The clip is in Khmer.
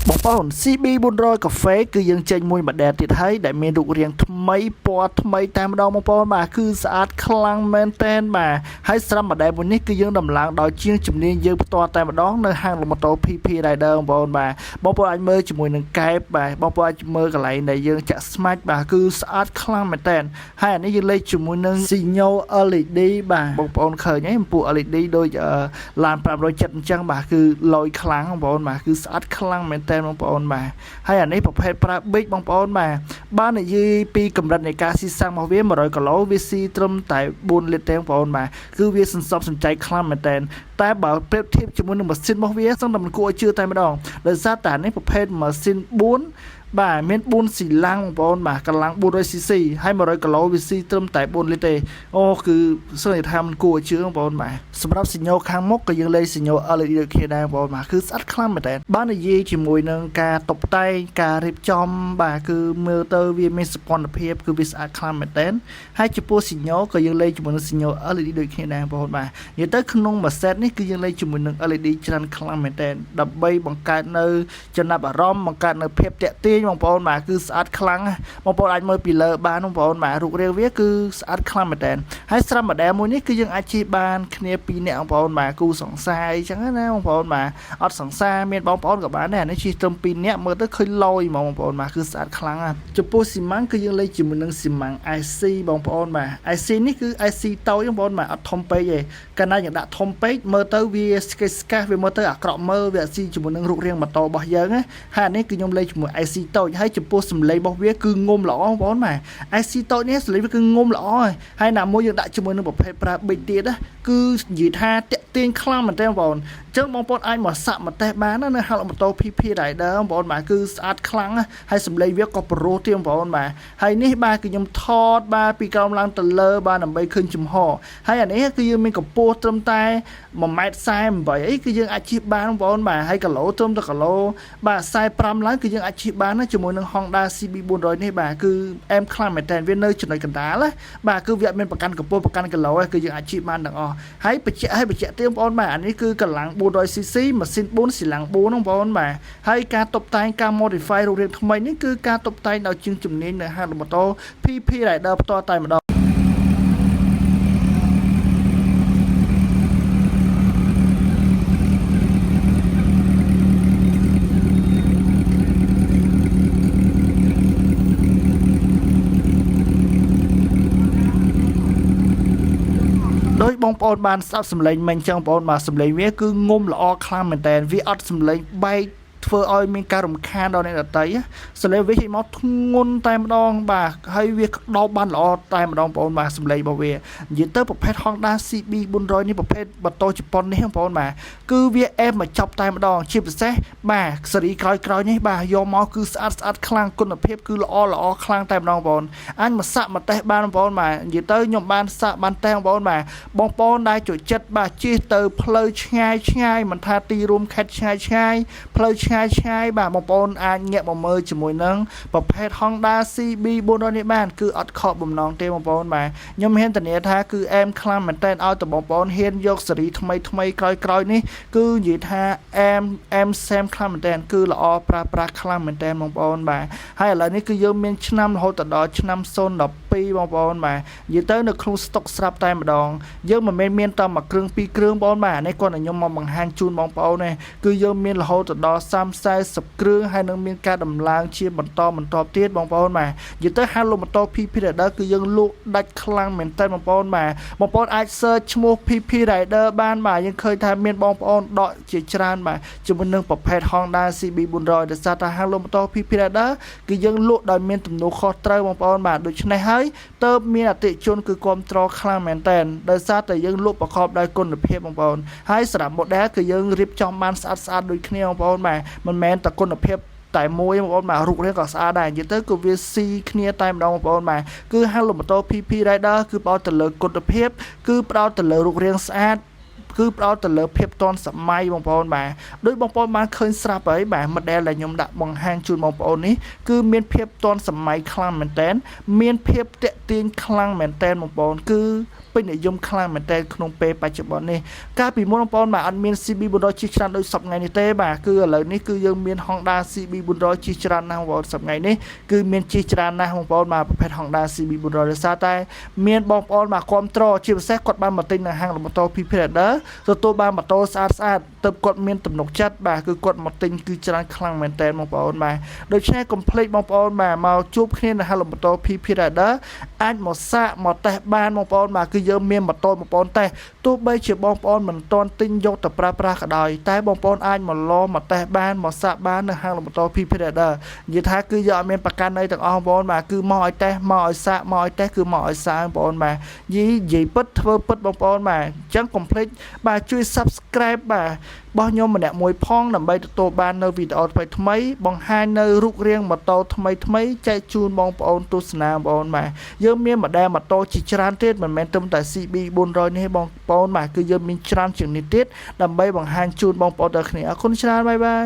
បងប្អូន CB 400កាហ្វេគឺយើងចេញមួយម៉ាដែលទៀតហើយដែលមានរូបរាងថ្មីពណ៌ថ្មីតែម្ដងបងប្អូនបាទគឺស្អាតខ្លាំងមែនតែនបាទហើយស្រាប់ម៉ាដែលមួយនេះគឺយើងដំឡើងដោយជាងជំនាញយើងផ្ទាល់តែម្ដងនៅហាងលំម៉ូតូ PP Rider បងប្អូនបាទបងប្អូនអាចមើលជាមួយនឹងកែបបាទបងប្អូនអាចមើលកន្លែងដែលយើងចាក់ស្មាច់បាទគឺស្អាតខ្លាំងមែនតែនហើយអានេះយើងលេខជាមួយនឹង Signal LED បាទបងប្អូនឃើញហើយពូ LED ដូចឡាន570អញ្ចឹងបាទគឺលយខ្លាំងបងប្អូនបាទគឺស្អាតខ្លាំងមែនតែនបងប្អូនបាទហើយអានេះប្រភេទប្រើប៊ិចបងប្អូនបាទបើនិយាយពីកម្រិតនៃការស៊ីសាំងរបស់វា100គីឡូវាស៊ីត្រឹមតែ4លីត្រទេបងប្អូនបាទគឺវាសន្សំសំចៃខ្លាំងមែនតែនតែបើប្រៀបធៀបជាមួយនឹងម៉ាស៊ីនរបស់វាសឹងតែមិនគួរឲ្យជឿតែម្ដងដោយសារតែនេះប្រភេទម៉ាស៊ីន4បាទមាន4ស៊ីឡាំងបងប្អូនបាទកម្លាំង 400cc ហើយ100គីឡូវាស៊ីត្រឹមតែ4លីត្រទេអូគឺសឹងថាមិនគួរឲ្យជឿបងប្អូនបាទសម្រាប់សញ្ញោខាងមុខក៏យើងលេខសញ្ញោ LED ដូចគ្នាដែរបងប្អូនបាទគឺស្អាតខ្លាំងមែនតើបាននិយាយជាមួយនឹងការតុបតែងការរៀបចំបាទគឺមើលទៅវាមានសោភ័ណភាពគឺវាស្អាតខ្លាំងមែនតើហើយចំពោះសញ្ញោក៏យើងលេខជាមួយនឹងសញ្ញោ LED ដូចគ្នាដែរបងប្អូនបាទនិយាយទៅក្នុងមួយសេតនេះគឺយើងលេខជាមួយនឹង LED ច្រើនខ្លាំងមែនតើដើម្បីបង្កើតនៅចំណាប់អារម្មណ៍បង្កើតនៅភាពតាក់ទាញបងប្អូនបាទគឺស្អាតខ្លាំងបងប្អូនអាចមើលពីលើបានបងប្អូនបាទរូបរាងវាគឺស្អាតខ្លាំងមែនតើហើយស្រាប់ម៉ាដែលមួយនេះគឺយើងអាចជិះបានគ្នា2នាក់បងប្អូនបាទគូសង្សារអញ្ចឹងណាបងប្អូនបាទអត់សង្សារមានបងប្អូនក៏បានដែរអានេះជិះត្រឹម2នាក់មើលទៅឃើញលយហ្មងបងប្អូនបាទគឺស្អាតខ្លាំងចំពោះស៊ីម៉ាំងគឺយើងលេខជាមួយនឹងស៊ីម៉ាំង IC បងប្អូនបាទ IC នេះគឺ IC តូចបងប្អូនបាទអត់ធំពេកទេកាលណាយើងដាក់ធំពេកមើលទៅវាស្កេស្កាសវាមើលទៅអាក្រក់មើលវាស៊ីជាមួយនឹងរូបរាងម៉ូតូរបស់យើងណាហើយអានេះគឺខ្ញុំលេខជាមួយ IC តូចហើយចំពោះសំឡេងរបស់វាគឺងុំល្អបងប្អូនបាទ IC តូចនេះសំឡេងវាគឺងុំល្អហើយណាមួយយើងដាក់ជាមួយនឹងប្រភេទប្រើប៊ិចទៀតណាគឺនិយាយថាតាក់ទាញខ្លាំងមែនទេបងប្អូនអញ្ចឹងបងប្អូនអាចមកសាក់មកតេស្តបានណានៅហាងម៉ូតូ PP Rider បងប្អូនបាទគឺស្អាតខ្លាំងហើយសំឡេងវាក៏ប្រុសទៀតបងប្អូនបាទហើយនេះបាទគឺខ្ញុំថតបាទពីក្រោមឡើងទៅលើបាទដើម្បីឃើញចំហហើយអានេះគឺយើងមានកម្ពស់ត្រឹមតែ1.48អីគឺយើងអាចជិះបានបងប្អូនបាទហើយគីឡូត្រឹមតែគីឡូបាទ45ឡើងគឺយើងអាចជិះបានណាជាមួយនឹង Honda CB 400នេះបាទគឺអែមខ្លាំងមែនតើវានៅចំណុចកណ្ដាលណាបាទគឺវាអត់មានប្រកាន់កម្ពស់ប្រកាន់គីឡូគឺយើងអាចជិះបានទាំងអស់ហើយបញ្ជាក់ទៀតបងប្អូនបាទអានេះគឺកម្លាំង 400cc ម៉ាស៊ីន4ស៊ីឡាំង4បងប្អូនបាទហើយការតុបតែងការ modify រូបរាងថ្មីនេះគឺការតុបតែងដោយជាងជំនាញនៅហាងម៉ូតូ PP Rider ផ្ទាល់តែម្ដងដោយបងប្អូនបានស្ដាប់សំឡេងមិញចឹងបងប្អូនបាទសំឡេងវាគឺងុំល្អខ្លាំងមែនតើវាអត់សំឡេងបែកធ្វើឲ្យមានការរំខានដល់អ្នកដទៃសំឡេងវាចេញមកធ្ងន់តែម្ដងបាទហើយវាដោបបានល្អតែម្ដងបងប្អូនបាទសំឡេងរបស់វានិយាយទៅប្រភេទ Honda CB 400នេះប្រភេទម៉ូតូជប៉ុននេះបងប្អូនបាទគឺវាអែមមកចប់តែម្ដងជាពិសេសបាទស៊េរីក្រោយនេះបាទយកមកគឺស្អាតខ្លាំងគុណភាពគឺល្អខ្លាំងតែម្ដងបងប្អូនអញមកសាក់មកតេស្តបានបងប្អូនបាទនិយាយទៅខ្ញុំបានសាក់បានតេស្តបងប្អូនបាទបងប្អូនដែលចូលចិត្តបាទជិះទៅផ្លូវឆ្ងាយមិនថាទីរួមខេត្តឆ្ងាយផ្លូវឆ្ងាយបាទបងប្អូនអាចងាកមកមើលជាមួយនឹងប្រភេទ Honda CB 400នេះបានគឺអត់ខកបំណងទេបងប្អូនបាទខ្ញុំហ៊ានធានាថាគឺអែមខ្លាំងមែនតើឲ្យតបងប្អូនហ៊ានយកស៊េរីថ្មីក្រោយនេះគឺនិយាយថាអែមសែមខ្លាំងមែនតើគឺល្អប្រើប្រាស់ខ្លាំងមែនតើបងប្អូនបាទហើយឥឡូវនេះគឺយើងមានឆ្នាំរហូតដល់ឆ្នាំ012បងប្អូនបាទនិយាយទៅនៅក្នុងស្តុកស្រាប់តែម្ដងយើងមិនមែនមានតែមួយគ្រឿងពីរគ្រឿងបងប្អូនបាទនេះគាត់ឲ្យខ្ញុំមកបង្ហាញជូនបងប្អូនទេគឺយើងមានរហូតដល់30-40គ្រឿងហើយនឹងមានការដំឡើងជាបន្តទៀតបងប្អូនបាទនិយាយទៅហាងលក់ម៉ូតូ PP Rider គឺយើងលក់ដាច់ខ្លាំងមែនតើបងប្អូនបាទបងប្អូនអាច search ឈ្មោះ PP Rider បានបាទយើងឃើញថាមានបងប្អូនដកជាច្រើនបាទជាមួយនឹងប្រភេទ Honda CB 400ដោយសារតែហាងលក់ម៉ូតូ PP Rider គឺយើងលក់ដោយមានទំនួលខុសត្រូវបងប្អូនបាទដូច្នេះហើយទើបមានអតិថិជនគឺគាំទ្រខ្លាំងមែនតើដោយសារតែយើងលក់ប្រកបដោយគុណភាពបងប្អូនហើយសម្រាប់ model គឺយើងរៀបចំបានស្អាតដូចគ្នាបងប្អូនបាទមិនមែនតែគុណភាពតែមួយបងប្អូនបាទរូបរាងក៏ស្អាតដែរនិយាយទៅគឺវាស៊ីគ្នាតែម្ដងបងប្អូនបាទគឺហាងលក់ម៉ូតូ PP Rider គឺផ្ដោតទៅលើគុណភាពគឺផ្ដោតទៅលើរូបរាងស្អាតគឺផ្ដោតទៅលើភាពទាន់សម័យបងប្អូនបាទដោយបងប្អូនបានឃើញស្រាប់ហើយបាទ model ដែលខ្ញុំដាក់បង្ហាញជូនបងប្អូននេះគឺមានភាពទាន់សម័យខ្លាំងមែនតើមានភាពតាក់ទាញខ្លាំងមែនតើបងប្អូនគឺ ពេញនិយមខ្លាំងមែនទែនក្នុងពេលបច្ចុប្បន្ននេះកាលពីមុនបងប្អូនបាទអត់មាន CB 400ជាច្រើនដូចសប្តាហ៍ថ្ងៃនេះទេបាទគឺឥឡូវនេះគឺយើងមាន Honda CB 400ជាច្រើនណាស់បងប្អូនសប្តាហ៍ថ្ងៃនេះគឺមានជាច្រើនណាស់បងប្អូនបាទប្រភេទ Honda CB 400ដោយសារតែមានបងប្អូនបាទគ្រប់ត្រជាពិសេសគាត់បានមកទិញនៅហាងម៉ូតូ PP Rider ទទួលបានម៉ូតូស្អាតទើបគាត់មានទំនុកចិត្តបាទគឺគាត់មកទិញគឺច្រើនខ្លាំងមែនទែនបងប្អូនបាទដូច្នេះកុំភ្លេចបងប្អូនបាទមកជួបគ្នានៅហាងម៉ូតូ PP Rider អាចមកសាកមកតេស្តបានបងប្អូនបាទគឺយើងមានម៉ូតូបងប្អូនតេស្តទោះបីជាបងប្អូនមិនទាន់ទិញយកទៅប្រើប្រាស់ក៏ដោយតែបងប្អូនអាចមកឡមកតេស្តបានមកសាកបាននៅហាងម៉ូតូ PP Rider និយាយថាគឺយើងអត់មានប្រកាន់អីទាំងអស់បងប្អូនបាទគឺមកឲ្យតេស្តមកឲ្យសាកមកឲ្យតេស្តគឺមកឲ្យសាកបងប្អូនបាទនិយាយពិតធ្វើពិតបងប្អូនបាទអញ្ចឹងកុំភ្លេចបាទជួយ Subscribe បាទរបស់ខ្ញុំម្នាក់មួយផងដើម្បីទទួលបាននៅវីដេអូថ្មីៗបង្ហាញនៅរូបរាងម៉ូតូថ្មីៗចែកជូនបងប្អូនទស្សនាបងប្អូនបាទយើងមានម៉ូតូជាច្រើនទៀតមិនមែនត្រឹមតែ CB 400នេះបងប្អូនបាទគឺយើងមានច្រើនជាងនេះទៀតដើម្បីបង្ហាញជូនបងប្អូនទាំងគ្នាអរគុណច្រើនបាយបាយ